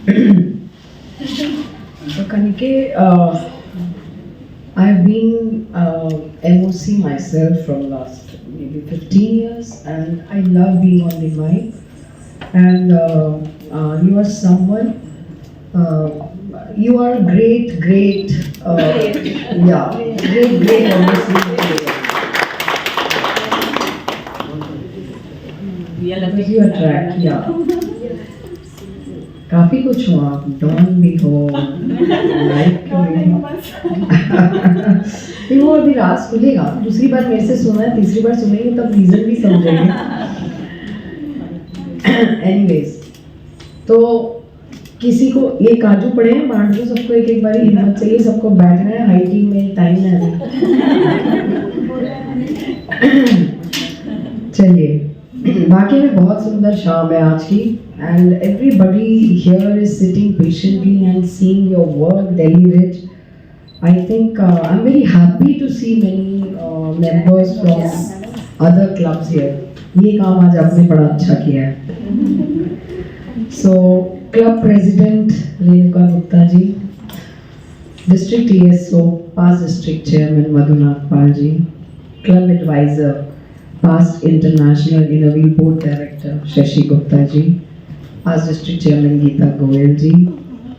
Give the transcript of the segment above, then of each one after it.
So Kanike, I've been MOC myself from last maybe 15 years, and I love being on the mic. And you are someone, you are great, yeah, great MOC player. Because you attract, yeah. काफी कुछ हो आप, don भी हो, like भी हो। नहीं, वो अभी राज खुलेगा, दूसरी बार मेरे से सुना है, तीसरी बार सुनेंगे तब रीजन भी समझेंगे। एनीवेज, तो किसी को ये काजू पड़े हैं, बांट दो सबको एक एक बारी, हिम्मत चाहिए सबको, बैठना है, हाइटिंग में टाइम है अभी। चलिए, बाकी में बहुत सुंदर शाम है आज की, and everybody here is sitting patiently and seeing your work delivered. I think I'm very happy to see many members from other clubs here. ये काम आज आपने बड़ा अच्छा किया है। So club president Renuka Gupta ji, district ESO, past district chairman Madhunath Pal ji, club advisor, past international Innovate board director Shashi Gupta ji, past district chairman Geeta Goyal ji,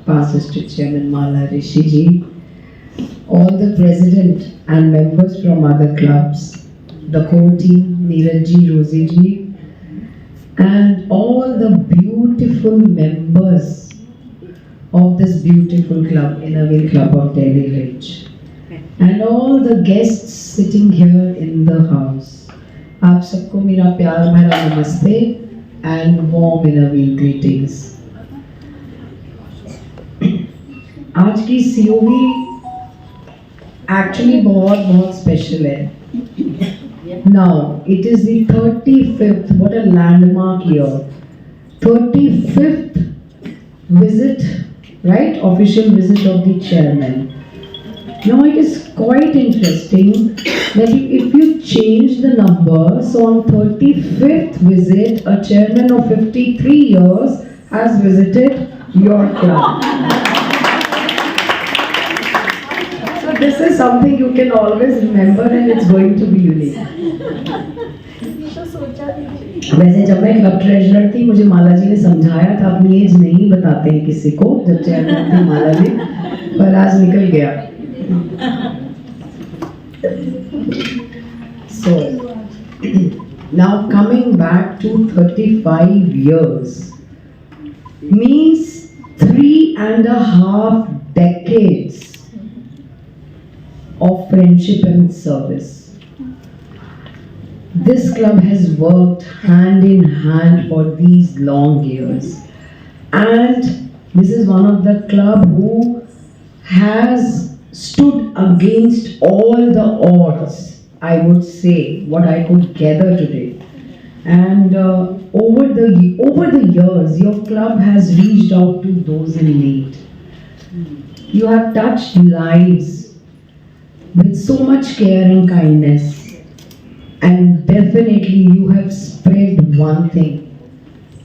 past district chairman Mala Rishi ji, all the president and members from other clubs, the core team Neeraj ji, Rosie ji, and all the beautiful members of this beautiful club, Innovate Club of Delhi Ridge, and all the guests sitting here in the house. आप सबको मेरा प्यार भरा नमस्ते and warm Innovate greetings. आज की COV actually बहुत special है. Now it is the 35th, what a landmark year. 35th visit, right? Official visit of the chairman. Now it is quite interesting that if you change the number, so on 35th visit, a chairman of 53 years has visited your club. So this is something you can always remember and it's going to be unique. वैसे जब मैं club treasurer थी, मुझे माला जी ने समझाया था अपनी as नहीं बताते हैं किसी को, जब चेयरमैन थी माला जी, पर आज निकल गया। So now coming back to 35 years means 3.5 decades of friendship and service. This club has worked hand in hand for these long years, and this is one of the club who has stood against all the odds, I would say, what I could gather today. And over the years, your club has reached out to those in need. You have touched lives with so much care and kindness, and definitely you have spread one thing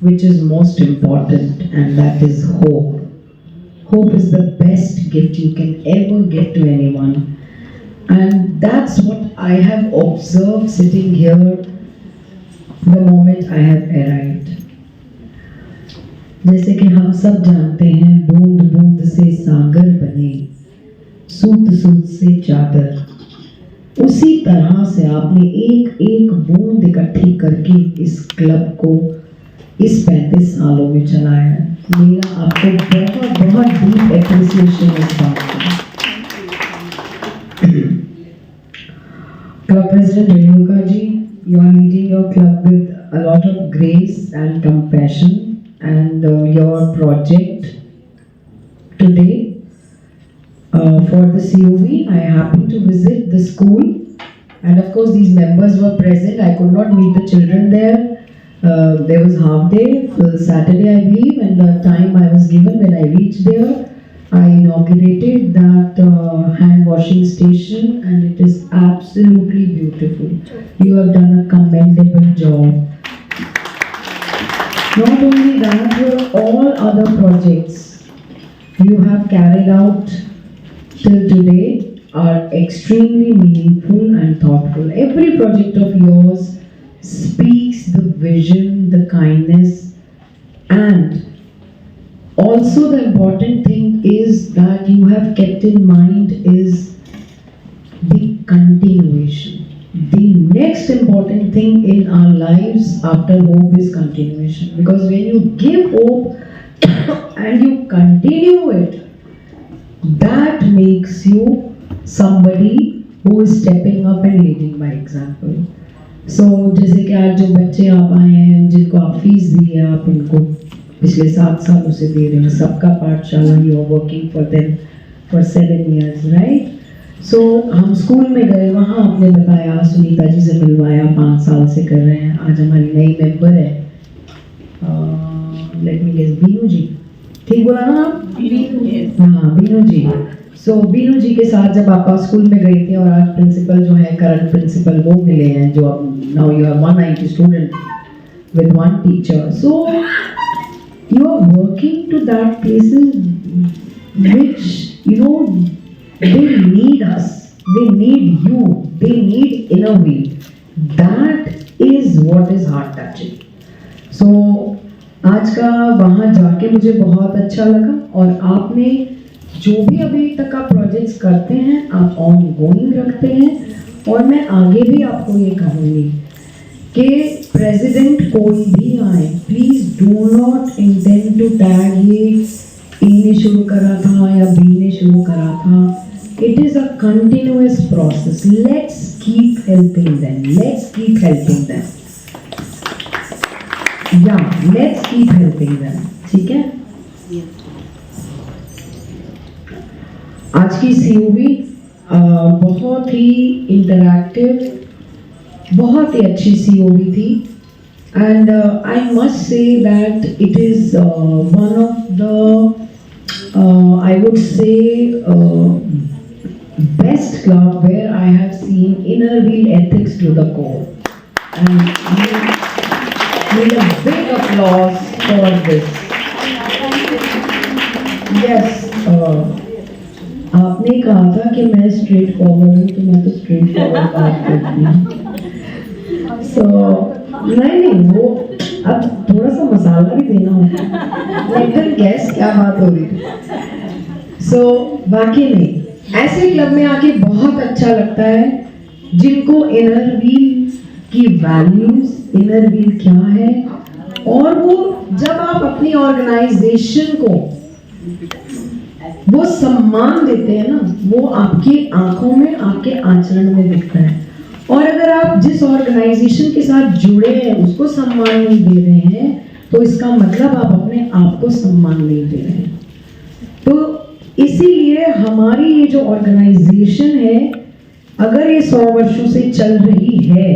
which is most important, and that is hope. Hope is the best gift you can ever give to anyone, and that's what I have observed sitting here the moment I have arrived. जैसे कि हम सब जानते हैं, बूंद बूंद से सागर बने, सूत सूत से चादर, उसी तरह से आपने एक एक बूंद इकट्ठी करके इस क्लब को इस 35 सालों में चलाया है। मेरा आपको बहुत बहुत डीप एप्रिसिएशन इस बात की। Club President Renuka ji, you are leading your club with a lot of grace and compassion, and your project today for the COV, I happened to visit the school, and of course these members were present. I could not meet the children there. There was half day for Saturday, I believe, and the time I was given when I reached there, I inaugurated that hand washing station, and it is absolutely beautiful. You have done a commendable job. Not only that, your all other projects you have carried out till today are extremely meaningful and thoughtful. Every project of yours speaks the vision, the kindness, and also the important thing is that you have kept in mind is the continuation. The next important thing in our lives after hope is continuation. Because when you give hope and you continue it, that makes you somebody who is stepping up and leading by example. So जैसे कि आज जो बच्चे आप आए हैं जिनको आप फीस दी है आप इनको पिछले 7 सालों से दे रहे हैं सबका पाठशाला you are working for them for 7 years right. So हम स्कूल में गए वहाँ आपने बताया सुनीता जी से मिलवाया 5 साल से कर रहे हैं. आज हमारी नई मेंबर है लेट मी गेस बीनू जी. ठीक बोला ना आप? हाँ बीनू जी. सो बीनू जी के साथ जब आप स्कूल में गई थी और आज प्रिंसिपल जो है करंट प्रिंसिपल वो मिले हैं जो अब now you have 190 student with one teacher. So you are working to that places which you know they need us, they need you, they need inner wheel. That is what is heart touching. So आज का वहाँ जाके मुझे बहुत अच्छा लगा और आपने जो भी अभी तक आप प्रोजेक्ट्स करते हैं आप ऑन गोइंग रखते हैं और मैं आगे भी आपको ये कहूँगी कि प्रेसिडेंट कोई भी आए please do not intend to tag ये ए ने शुरू करा था या बी ने शुरू करा था. It is a continuous process. Let's keep helping them, let's keep helping them, या लेट्स कीप हेल्पिंग देम. ठीक है. आज की सीओबी बहुत ही इंटरैक्टिव बहुत ही अच्छी सीओबी थी and I must say that it is one of the I would say best club where I have seen inner wheel ethics to the core and a big applause for this. Yes, आपने कहा था कि मैं straight forward हूँ तो मैं तो straight forward बात करती हूँ. So, नहीं वो अब थोड़ा सा मसाला भी देना होता है. लेकिन गैस क्या बात हो रही थी. So, बाकी नहीं ऐसे क्लब में आके बहुत अच्छा लगता है जिनको इनर व्हील की वैल्यूज इनर व्हील क्या है और वो जब आप अपनी ऑर्गेनाइजेशन को वो सम्मान देते हैं ना वो आपकी आंखों में आपके आचरण में दिखता है. और अगर आप जिस ऑर्गेनाइजेशन के साथ जुड़े हैं उसको सम्मान नहीं दे रहे हैं तो इसका मतलब आप अपने आप को सम्मान नहीं दे रहे हैं. तो इसीलिए हमारी ये जो ऑर्गेनाइजेशन है अगर ये 100 वर्षों से चल रही है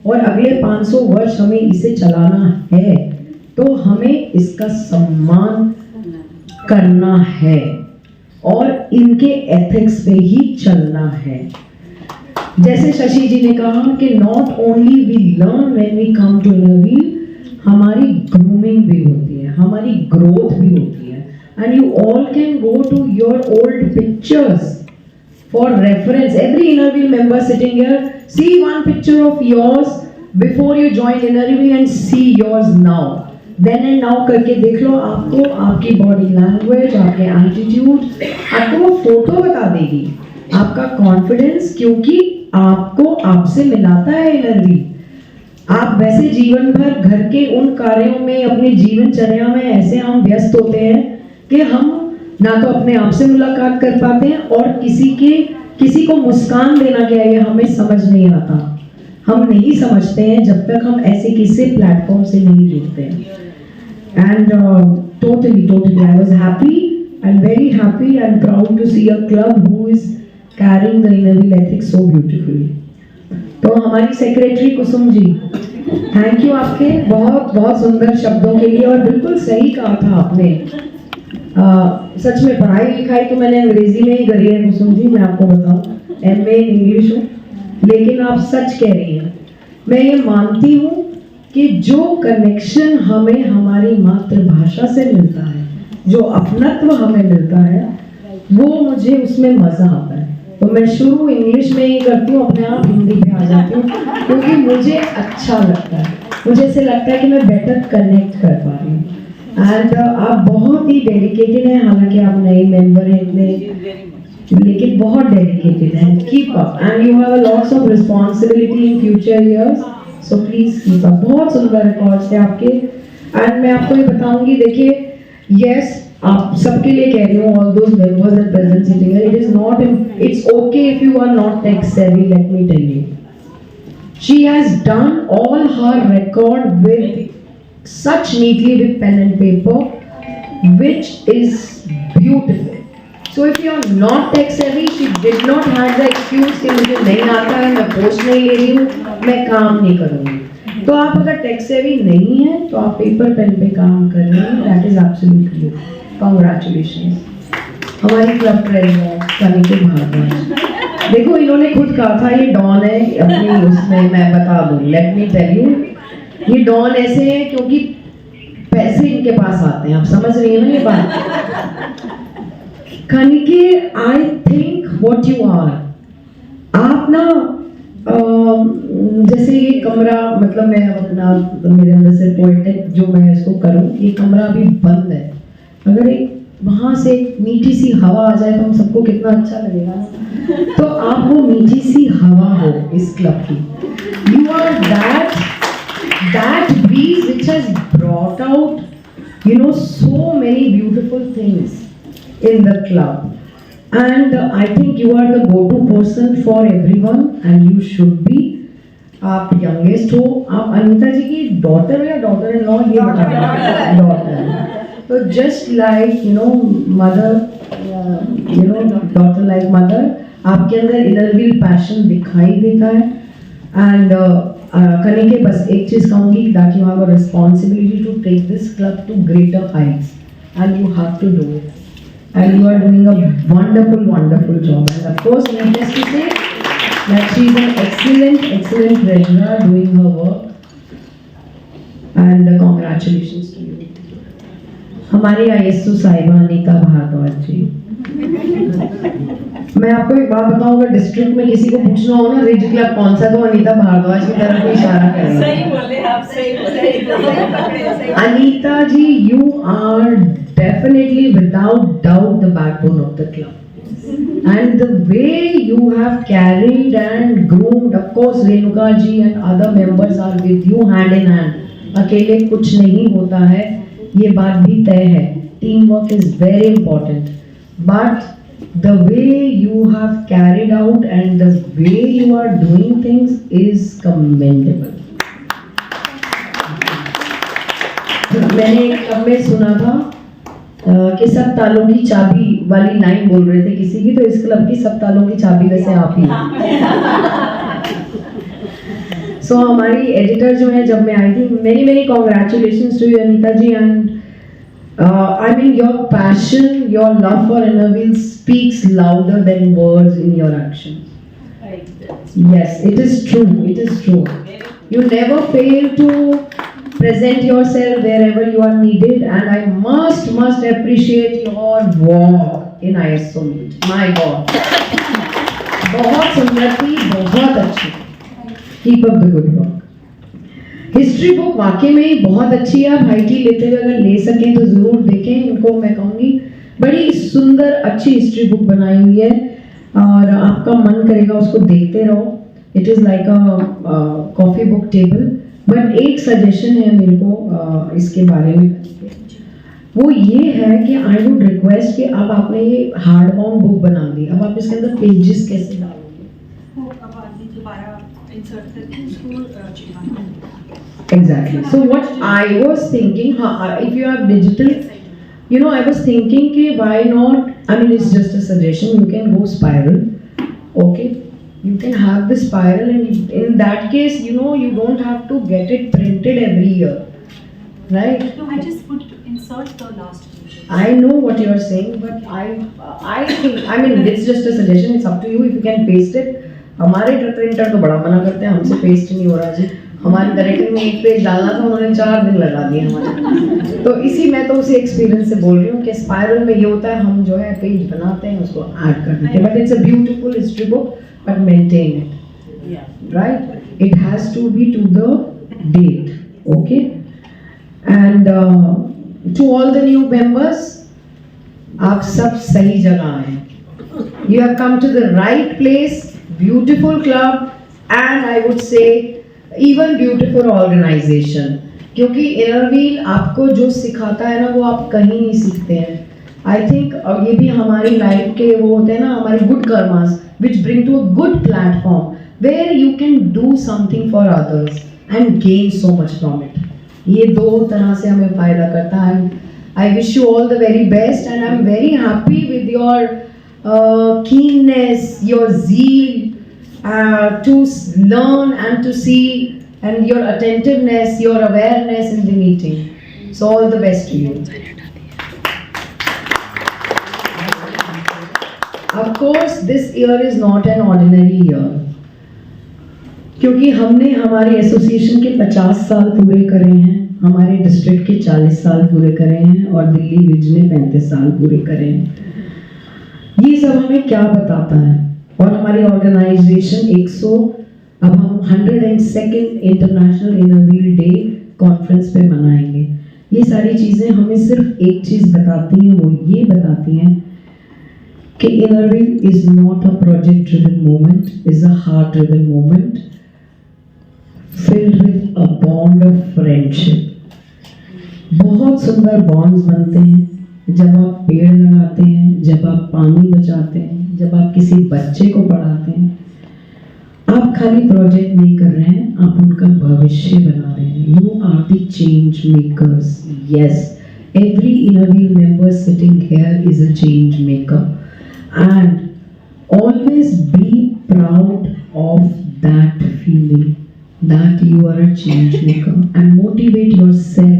और अगले 500 वर्ष हमें इसे चलाना है तो हमें इसका सम्मान करना है और इनके एथिक्स पे ही चलना है. जैसे शशि जी ने कहा कि not only we learn when we come to inner wheel हमारी ग्रूमिंग भी होती है हमारी ग्रोथ भी होती है and you all can go to your old pictures for reference. Every inner wheel member sitting here, see one picture of yours before you joined inner wheel and see yours now. Then and now करके देख लो आपको आपकी body language आपके attitude आपको वो photo बता देगी आपका कॉन्फिडेंस क्योंकि आपको आपसे मिलाता है इनर व्हील. आप वैसे जीवन भर घर के उन कार्यों में अपने जीवनचर्या में ऐसे हम व्यस्त होते हैं कि हम ना तो अपने आप से मुलाकात कर पाते हैं और किसी को मुस्कान देना क्या है हमें समझ नहीं आता. हम नहीं समझते हैं जब तक हम ऐसे किसी प्लेटफॉर्म से नहीं जुड़ते हैं. And totally I was happy and very happy and proud to see a club who is caring the Inner wheel ethics so beautifully. तो हमारी secretary Kusum ji thank you आपके बहुत बहुत सुंदर शब्दों के लिए और बिल्कुल सही कहा था आपने. सच में पढ़ाई लिखाई तो मैंने अंग्रेजी में ही करी है कुसुम जी मैं आपको बताऊं MA इन इंग्लिश हूँ लेकिन आप सच कह रही हैं. मैं ये मानती हूँ कि जो कनेक्शन हमें हमारी मातृभाषा से मिलता है जो अपनत्व हमें मिलता है वो मुझे उसमें मज़ा आता है। तो मैं शुरू इंग्लिश में ही करती हूँ, अपने आप हिंदी पे आ जाती हूँ, क्योंकि मुझे अच्छा लगता है, मुझे ऐसे लगता है कि मैं बेटर कनेक्ट कर पा रही हूँ। एंड आप बहुत ही डेडिकेटेड हैं, हालांकि आप नए मेंबर हैं इतने, लेकिन बहुत डेडिकेटेड हैं। Keep up and you have a lots of responsibility in future years, so please keep up. बहुत सुंदर रिकॉर्ड्स थे आपके। एंड मैं आपको ये बताऊंगी, देखिए यस आप सबके लिए कह रही हूँ, all those members and present sitting here, it is not, it's okay if you are not tech savvy, let me tell you. She has done all her record with such neatly with pen and paper, which is beautiful. So if you are not tech savvy, she did not have the excuse कि मुझे नहीं आता है, मैं post नहीं ले रही हूँ, मैं काम नहीं करूँगी। तो आप अगर टेक सेवी नहीं है तो आप पेपर पेन पे काम कर रहे हैं, दैट इज एब्सोल्युटली कांग्रेचुलेशन। हमारी क्लब प्रेसिडेंट कनिके भारद्वाज, देखो इन्होंने खुद कहा था ये डॉन है अपनी उसमें, मैं बता दूँ, लेट मी टेल यू, ये डॉन ऐसे हैं क्योंकि पैसे इनके पास आते हैं, आप समझ रही हैं ना ये बात। कनिके, I think what you are, आप ना जैसे ये कमरा, मतलब मैं अपना मेरे अंदर से पोएटिक जो मैं इसको करूं, ये कमरा अभी बंद है, अगर एक वहां से एक मीठी सी हवा आ जाए तो हम सबको कितना अच्छा लगेगा ना। तो आप वो मीठी सी हवा हो इस क्लब की। You are that breeze which has brought out, you know, so many beautiful things in the club, and I think you are the go-to person for everyone and you should be। आप youngest हो, आप अनीता जी की daughter या daughter in law, ये बताइए। Daughter, तो just like you know mother, you know daughter like mother, आपके अंदर inner will passion दिखाई देता है। एंड कनिके, बस एक चीज कहूंगी, that you have a responsibility to take this club to greater heights and you have to do it, and you are doing a wonderful job, and of course needless to say that she is an excellent treasurer doing her work, and congratulations to you। हमारी ISO साहिबा अनीता भारद्वाज जी, मैं आपको एक बात बताऊं, अगर district में किसी को पूछना हो ना रिज क्लब कौन सा, तो अनीता भारद्वाज की तरफ को इशारा करेंगे। सही बोले आप, सही बोले। अनीता जी, you are definitely without doubt the backbone of the club, and the way you have carried and groomed, of course Renuka ji and other members are with you hand in hand, अकेले कुछ नहीं होता है, ये बात भी तय है। Team work is very important, but the way you have carried out and the way you are doing things is commendable। मैंने एक कब में सुना था कि सब तालों की चाबी वाली लाइन बोल रहे थे किसी की, तो इस क्लब की सब तालों की चाबी वैसे आप ही सो हमारी एडिटर जो है, जब मैं आई थी, many congratulations to you Anita ji, and I mean your passion, your love for Innerville speaks louder than words in your actions। Yes, it is true। You never fail to present yourself wherever you are needed, and I must appreciate your walk in ISO meet। My God, बहुत सुंदर थी, बहुत अच्छी। Keep up the good work। History book वाकई में ही बहुत अच्छी है, आप हाईटी लेते हुए अगर ले सकें तो जरूर देखें इनको, मैं कहूँगी बड़ी सुंदर अच्छी हिस्ट्री बुक बनाई हुई है, और आपका मन करेगा उसको देखते रहो। It is like a coffee book table. But एक सजेशन है मेरे को इसके बारे में, वो ये है कि आई वुड रिक्वेस्ट कि अब आपने ये हार्ड बाउंड बुक बना दी, अब आप इसके अंदर पेजेस कैसे डालोगे? Exactly. So what I was thinking, if you have digital, you know, I was thinking कि why not? I mean, it's just a suggestion. You can go spiral, okay? You can have the spiral, and in that case, you know, you don't have to get it printed every year, right? No, I just put insert the last page. I know what you are saying, but I think, I mean, it's just a suggestion. It's up to you if you can paste it. हमारे printer तो बड़ा मना करते हैं, हमसे paste नहीं हो रहा जी, हमारे डायरेक्टर में एक पेज डालना था, उन्होंने 4 दिन लगा दिए हमारे। तो इसी मैं तो उसी एक्सपीरियंस से बोल रही हूँ कि स्पाइरल में ये होता है, हम जो है पेज बनाते हैं उसको ऐड कर देते हैं, but it's a beautiful history book, but maintain it, right? It has to be to the date, okay? And to all the new members, आप सब सही जगह हैं. You have come to the right place, beautiful club, and I would say even beautiful organization. क्योंकि Inner Wheel आपको जो सिखाता है ना, वो आप कहीं नहीं सीखते हैं. I think और ये भी हमारी लाइफ के वो होते हैं ना, हमारे good karmas which bring to a good platform where you can do something for others and gain so much from it. ये दो तरह से हमें फायदा करता है. I wish you all the very best, and I'm very happy with your keenness, your zeal to learn and to see, and your attentiveness, your awareness in the meeting. So all the best to you. Of course, this year is not an ordinary year. क्योंकि हमने हमारी association के 50 साल पूरे करे हैं, हमारे district के 40 साल पूरे करे हैं, और दिल्ली रिज ने 35 साल पूरे करे हैं. ये सब हमें क्या बताता है? और हमारी organisation 102nd international Inner Wheel day conference पे मनाएंगे. ये सारी चीज़ें हमें सिर्फ एक चीज़ बताती हैं, वो ये बताती हैं कि Inner Wheel is not a project driven movement, is a heart driven movement filled with a bond of friendship. बहुत सुंदर बॉन्ड्स बनते हैं जब आप पेड़ लगाते हैं, जब आप पानी बचाते हैं, जब आप किसी बच्चे को पढ़ाते हैं. आप खाली प्रोजेक्ट नहीं कर रहे हैं, आप उनका भविष्य बना रहे हैं. You are the change makers. Yes, every innerview member sitting here is a change maker, and always be proud of that feeling that you are a change maker, and motivate yourself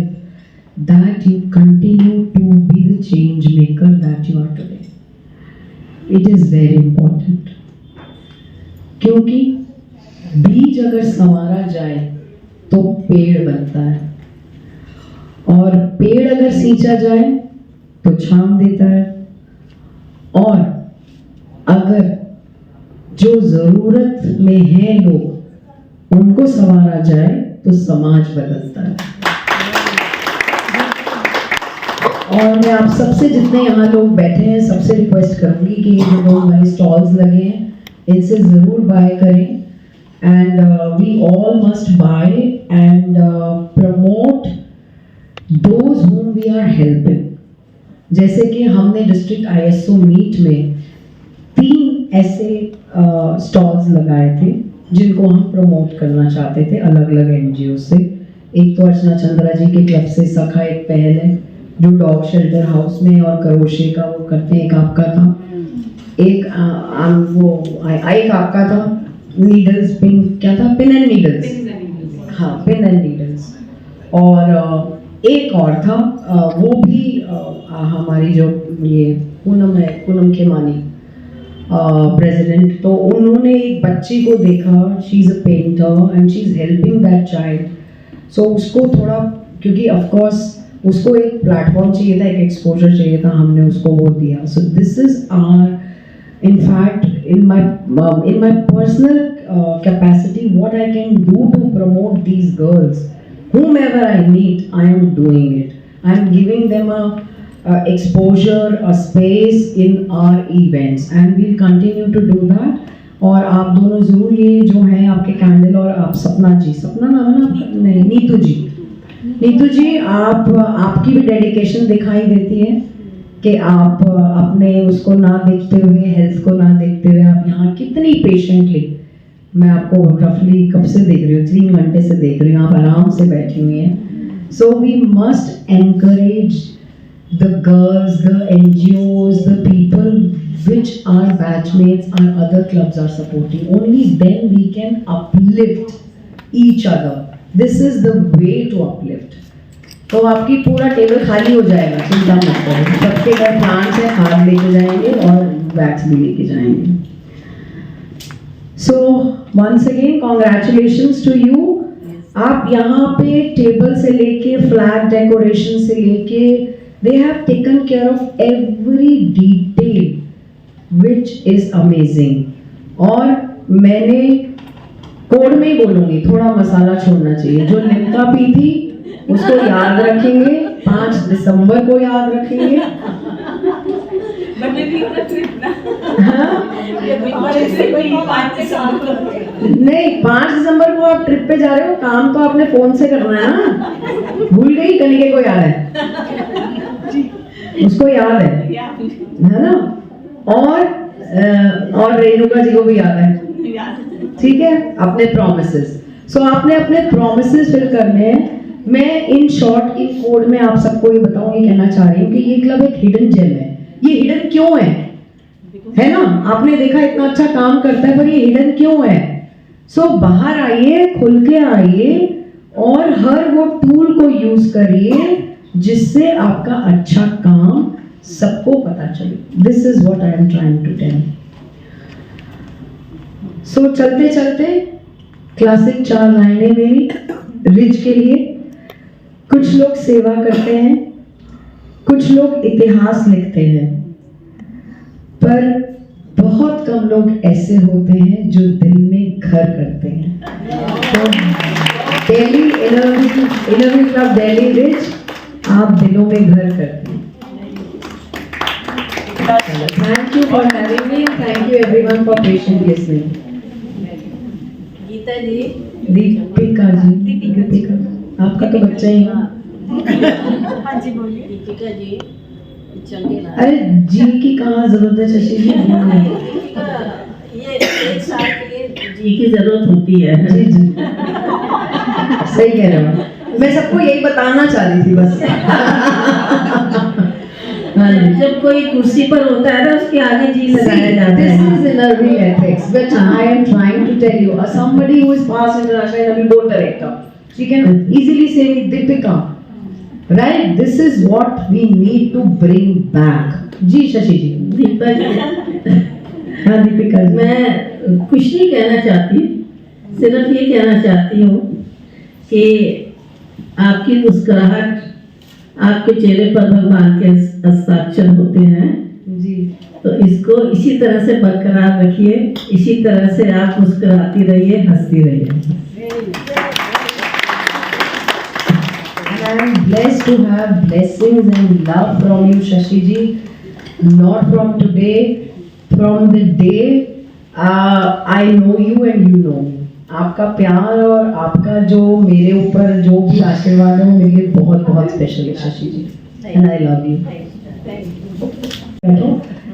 that you continue to be the change maker that you are today. It is very important, क्योंकि बीज अगर संवारा जाए तो पेड़ बनता है, और पेड़ अगर सींचा जाए तो छांव देता है, और अगर जो जरूरत में है लोग उनको संवारा जाए तो समाज बदलता है. और मैं आप सबसे, जितने यहाँ लोग बैठे हैं, सबसे रिक्वेस्ट करूंगी कि ये जो लोग हमारे स्टॉल्स लगे हैं इनसे ज़रूर बाय करें, and we all must buy and promote those whom we are helping. जैसे कि हमने डिस्ट्रिक्ट ISO मीट में 3 ऐसे स्टॉल्स लगाए थे जिनको हम प्रमोट करना चाहते थे अलग अलग NGO से. एक तो अर्चना चंद्रा जी के क्लब से सखा एक पहल है जो डॉग शेल्टर हाउस में और करोशे का वो करते हैं. एक आपका था, एक एक आपका था नीडल्स, पिन क्या था, पिन एंड नीडल्स, हाँ पिन एंड नीडल्स. और एक और था वो भी हमारी जो ये पूनम है, पूनम खेमानी प्रेसिडेंट, तो उन्होंने एक बच्ची को देखा, she is a painter and she is helping that child. So उसको थोड़ा, क्योंकि ऑफ कोर्स उसको एक प्लेटफॉर्म चाहिए था, एक एक्सपोजर चाहिए था, हमने उसको वो दिया. So this is our, in fact, in my personal capacity, what I can do to promote these girls, whomever I meet, I am doing it. I am giving them a exposure, a space in our events, and we'll continue to do that. और आप दोनों जरूर ये जो है आपके candle, और आप सपना जी, सपना नाम है ना आपका, नहीं नीतू जी, नीतू जी आपकी भी डेडिकेशन दिखाई देती है कि आप अपने उसको ना देखते हुए, हेल्थ को ना देखते हुए, आप यहाँ कितनी पेशेंटली, मैं आपको रफली कब से देख रही हूँ, 3 घंटे से देख रही हूँ, आप आराम से बैठी हुई हैं. So we must encourage the girls, the NGOs, the people which our batchmates, our other clubs are supporting. Only then we can uplift each other. This is the way to uplift. तो आपकी पूरा table खाली हो जाएगा, चिंता मत करो. सबके घर प्लांट्स है, खाद लेके जाएंगे और वैक्स भी लेके जाएंगे. सो once again, congratulations to you. आप यहाँ पे टेबल से लेके फ्लैग डेकोरेशन से लेके they have taken care of every detail which is amazing. और मैंने कोड में ही बोलूंगी, थोड़ा मसाला छोड़ना चाहिए। जो लिम्का पी थी उसको याद रखेंगे, 5 दिसंबर को याद रखेंगे। नहीं, 5 दिसंबर को आप ट्रिप पे जा रहे हो, काम तो आपने फोन से करना है ना। भूल गई, कलिके को याद है, उसको याद है ना। और रेणुका जी को भी याद है, ठीक है, अपने प्रॉमिसेस। सो आपने अपने प्रॉमिसेस फिल करने हैं। मैं इन शॉर्ट इन कोड में आप सबको ये बताऊंगी, कहना चाह रही हूँ कि ये क्लब एक हिडन जेम है। ये हिडन क्यों है ना? आपने देखा इतना अच्छा काम करता है, पर ये हिडन क्यों है? सो बाहर आइए, खुल के आइए और हर वो टूल को यूज करिए जिससे आपका अच्छा काम सबको पता चले। This is what I am trying to tell. So चलते चलते क्लासिक 4 लाइनें मेरी रिज के लिए। कुछ लोग सेवा करते हैं, कुछ लोग इतिहास लिखते हैं, पर बहुत कम लोग ऐसे होते हैं जो दिल में घर करते हैं। तो Delhi inner club Delhi ridge, आप दिलों में घर करते हैं। Thank you for having me, thank you everyone for patient listening. Geeta ji, Deepika ji, आपका तो बच्चा ही है। हाँ जी बोलिए। दीपिका जी, अरे जी की कहाँ जरूरत है शशि जी? ये 1 साल के लिए जी की जरूरत होती है। जी जी, सही कह रहे हो। मैं सबको यही बताना चाह रही थी बस। हाँ जी। जब कोई कुर्सी पर होता है ना, उसके आगे जी लगाया जाता है। This is inner ethics, which I am trying to tell you. Somebody who is past international and board director, she can easily say me Deepika, right? This is what we need to bring back. जी शशि जी। दीपक, हाँ दीपिका जी। मैं कुछ नहीं कहना चाहती, सिर्फ ये कहना चाहती हूँ कि आपकी मुस्कुराहट, आपके चेहरे पर भगवान के हस्ताक्षर होते हैं जी। तो इसको इसी तरह से बरकरार रखिए, इसी तरह से आप मुस्कुराती रहिए, हंसती रहिए। And I am blessed to have blessings and love from you, Shashi ji. Not from today, from the day I know you and you know me. आपका प्यार और आपका जो मेरे ऊपर जो भी आशीर्वाद है वो मेरे लिए बहुत बहुत स्पेशल है शशि जी। And I love you.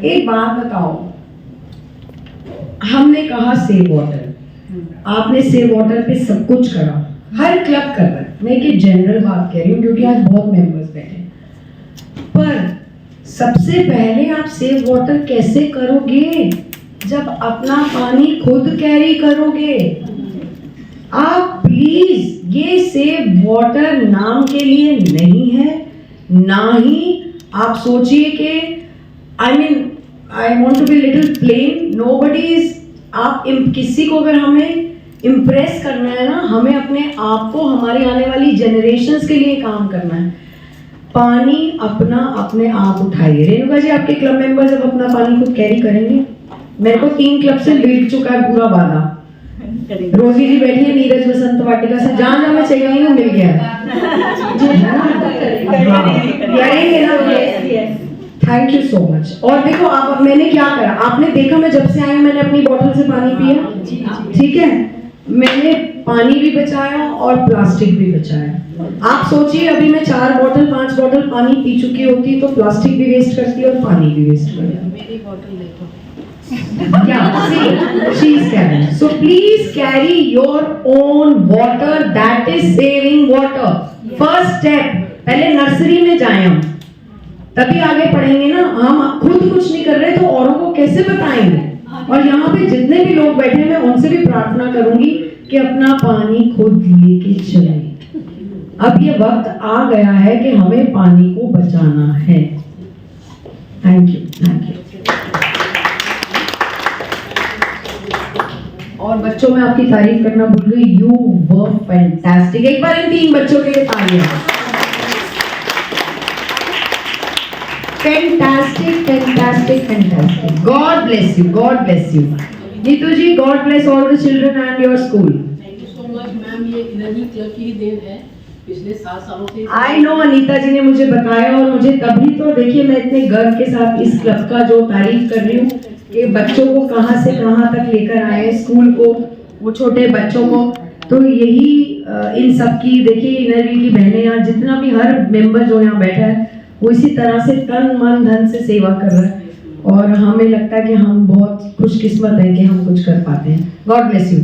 एक बात बताओ, हमने कहा सेव वाटर, आपने सेव वाटर पे सब कुछ करा, हर क्लब कर रहा है। मैं एक जनरल बात कह रही हूँ क्योंकि आज बहुत मेंबर्स बैठे हैं, पर सबसे पहले आप सेव वाटर कैसे करोगे जब अपना पानी खुद कैरी करोगे। आप प्लीज, ये सेव वाटर नाम के लिए नहीं है, ना ही आप सोचिए कि I want to be little plain, nobody is, आप किसी को अगर हमें इम्प्रेस करना है ना, हमें अपने आप को हमारी आने वाली जनरेशन्स के लिए काम करना है। पानी अपना अपने आप उठाइए। रेणुका जी, आपके क्लब मेंबर जब अपना पानी खुद कैरी करेंगे, मेरे को 3 क्लब से मिल चुका है पूरा वादा। रोजी जी बैठी है नीरज बसंत वाटिका से, जहाँ जहाँ मैं चाहिए हूँ मिल गया है। Thank you so much. और देखो आप, मैंने क्या करा, आपने देखा मैं जब से आई हूँ मैंने अपनी बोतल से पानी पिया, ठीक है, मैंने पानी भी बचाया और प्लास्टिक भी बचाया। आप सोचिए अभी मैं 4 बोतल 5 बोतल पानी पी चुकी होती तो प्लास्टिक भी वेस्ट करती और पानी भी वेस्ट करती। मेरी बोतल देखो। Yeah, see, she's carrying. So please carry your own water. That is saving water. First step. पहले नर्सरी में जाएं हम, तभी आगे पढ़ेंगे ना। हम खुद कुछ नहीं कर रहे तो औरों को कैसे बताएंगे। और यहाँ पे जितने भी लोग बैठे हैं मैं उनसे भी प्रार्थना करूंगी कि अपना पानी खुद लेके चलें। अब ये वक्त आ गया है कि हमें पानी को बचाना है। Thank you, thank you. और बच्चों में आपकी तारीफ करना भूल गई, यू वर फैंटास्टिक। एक बार इन 3 बच्चों के लिए तालियां। Fantastic fantastic fantastic. God bless you, God bless you. Neetu ji, God bless all the children and your school. Thank you so much ma'am, ये एनर्जी क्लब की ही देन है। पिछले 7 सालों से आई नो, अनीता जी ने मुझे बताया और मुझे तभी तो देखिए मैं इतने गर्व के साथ इस क्लब का जो तारीफ कर रही हूँ कि बच्चों को कहाँ से कहाँ तक लेकर आए, स्कूल को, वो छोटे बच्चों को। तो यही इन सब की देखिए इनरवी की बहनें यहाँ जितना भी हर मेंबर जो यहाँ बैठा है वो इसी तरह से तन मन धन से सेवा कर रहा है और हमें लगता है कि हम बहुत खुशकिस्मत हैं कि हम कुछ कर पाते हैं। God bless you.